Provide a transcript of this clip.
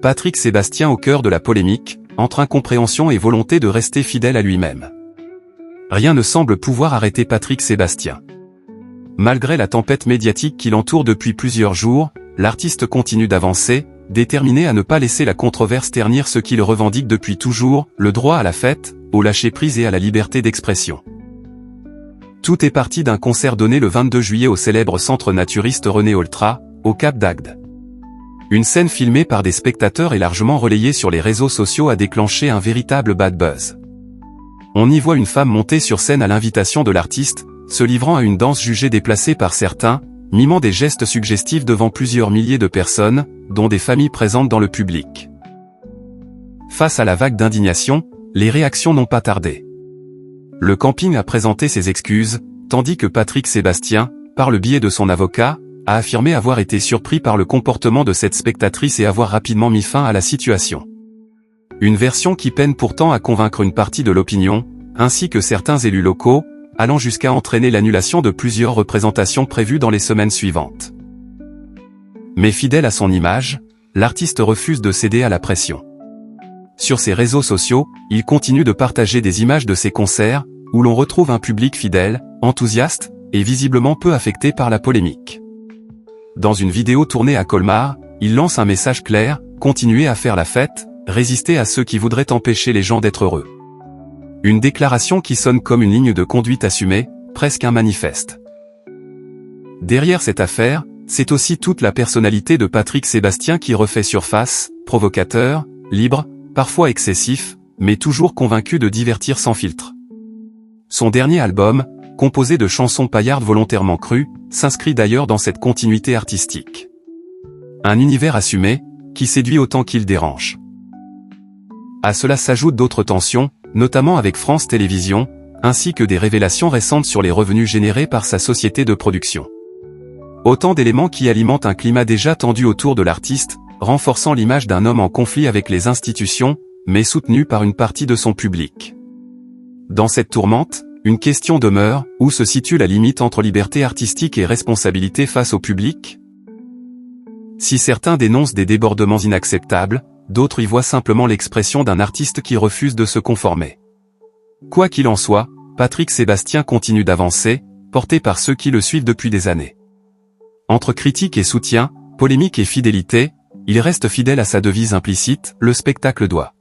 Patrick Sébastien au cœur de la polémique, entre incompréhension et volonté de rester fidèle à lui-même. Rien ne semble pouvoir arrêter Patrick Sébastien. Malgré la tempête médiatique qui l'entoure depuis plusieurs jours, l'artiste continue d'avancer, déterminé à ne pas laisser la controverse ternir ce qu'il revendique depuis toujours, le droit à la fête, au lâcher-prise et à la liberté d'expression. Tout est parti d'un concert donné le 22 juillet au célèbre centre naturiste René Oltra, au Cap d'Agde. Une scène filmée par des spectateurs et largement relayée sur les réseaux sociaux a déclenché un véritable bad buzz. On y voit une femme monter sur scène à l'invitation de l'artiste, se livrant à une danse jugée déplacée par certains, mimant des gestes suggestifs devant plusieurs milliers de personnes, dont des familles présentes dans le public. Face à la vague d'indignation, les réactions n'ont pas tardé. Le camping a présenté ses excuses, tandis que Patrick Sébastien, par le biais de son avocat, a affirmé avoir été surpris par le comportement de cette spectatrice et avoir rapidement mis fin à la situation. Une version qui peine pourtant à convaincre une partie de l'opinion, ainsi que certains élus locaux, allant jusqu'à entraîner l'annulation de plusieurs représentations prévues dans les semaines suivantes. Mais fidèle à son image, l'artiste refuse de céder à la pression. Sur ses réseaux sociaux, il continue de partager des images de ses concerts, où l'on retrouve un public fidèle, enthousiaste, et visiblement peu affecté par la polémique. Dans une vidéo tournée à Colmar, il lance un message clair: continuez à faire la fête, résistez à ceux qui voudraient empêcher les gens d'être heureux. Une déclaration qui sonne comme une ligne de conduite assumée, presque un manifeste. Derrière cette affaire, c'est aussi toute la personnalité de Patrick Sébastien qui refait surface, provocateur, libre, parfois excessif, mais toujours convaincu de divertir sans filtre. Son dernier album, composé de chansons paillardes volontairement crues, s'inscrit d'ailleurs dans cette continuité artistique. Un univers assumé, qui séduit autant qu'il dérange. À cela s'ajoutent d'autres tensions, notamment avec France Télévisions, ainsi que des révélations récentes sur les revenus générés par sa société de production. Autant d'éléments qui alimentent un climat déjà tendu autour de l'artiste, renforçant l'image d'un homme en conflit avec les institutions, mais soutenu par une partie de son public. Dans cette tourmente, une question demeure: où se situe la limite entre liberté artistique et responsabilité face au public? Si certains dénoncent des débordements inacceptables, d'autres y voient simplement l'expression d'un artiste qui refuse de se conformer. Quoi qu'il en soit, Patrick Sébastien continue d'avancer, porté par ceux qui le suivent depuis des années. Entre critique et soutien, polémique et fidélité, il reste fidèle à sa devise implicite: le spectacle doit